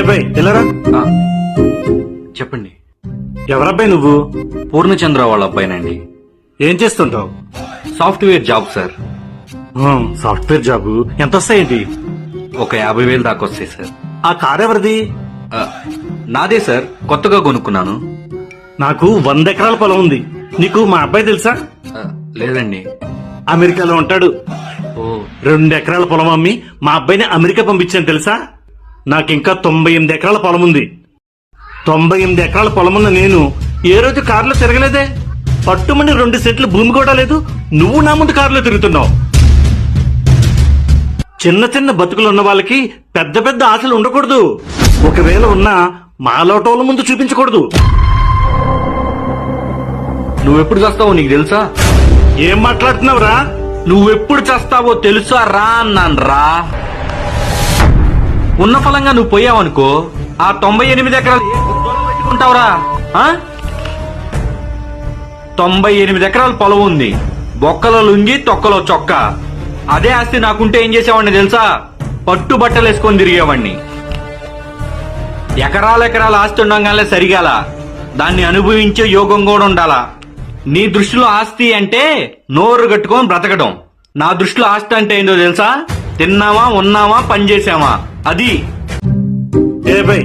By ఎలారా? ఆ, చెప్పండి. ఎవరబ్బాయి నువ్వు? పూర్ణచంద్ర వాళ్ళ అబ్బాయినండి. ఏం చేస్తుంటావు? Software job sir. Software job. ఎంత వస్తాయేంటి? ఒక 50,000 దాకా వస్తాయి సార్. ఆ కార్ ఎవరిది? ఆ, నాదే సార్, కొత్తగా కొనుక్కున్నాను. నాకు 100 ఎకరాల పొలం ఉంది. నీకు మా అబ్బాయి తెలుసా? ఆ, లేదండి. అమెరికాలో ఉంటాడు. ఓ 2 ఎకరాల పొలం అమ్మి మా అబ్బాయిని అమెరికా పంపించాను తెలుసా? నాకింకా 98 ఎకరాల పొలం ఉంది. 98 ఎకరాల పొలం ఉన్న నేను ఏ రోజు కారులో తిరగలేదే. పట్టుమని 2 సెంట్లు భూమి కూడా లేదు. నువ్వు నా ముందు కారులో తిరుగుతున్నావు. చిన్న చిన్న బతుకులు ఉన్న వాళ్ళకి పెద్ద పెద్ద ఆశలు ఉండకూడదు. ఒకవేళ ఉన్నా మాలోటోళ్ళ ముందు చూపించకూడదు. నువ్వెప్పుడు చేస్తావో నీకు తెలుసా? ఏం మాట్లాడుతున్నావురా? నువ్వెప్పుడు చేస్తావో తెలుసా రా అన్నాను రా. ఉన్న ఫలంగా నువ్వు పోయావనుకో, ఆ 98 ఎకరాలు ఉంటావురా. 98 ఎకరాల పొలం ఉంది. బొక్కలో లుంగి తొక్కలో చొక్క. అదే ఆస్తి నాకుంటే ఏం చేసేవాడిని తెలుసా? పట్టు బట్టలు వేసుకొని తిరిగేవాడిని. ఎకరాల ఆస్తి ఉండగానే సరిగాల, దాన్ని అనుభవించే యోగం కూడా ఉండాలా. నీ దృష్టిలో ఆస్తి అంటే నోరు కట్టుకొని బ్రతకడం. నా దృష్టిలో ఆస్తి అంటే ఏందో తెలుసా? తిన్నామా, ఉన్నామా, పని చేసామా, అది. ఏ బై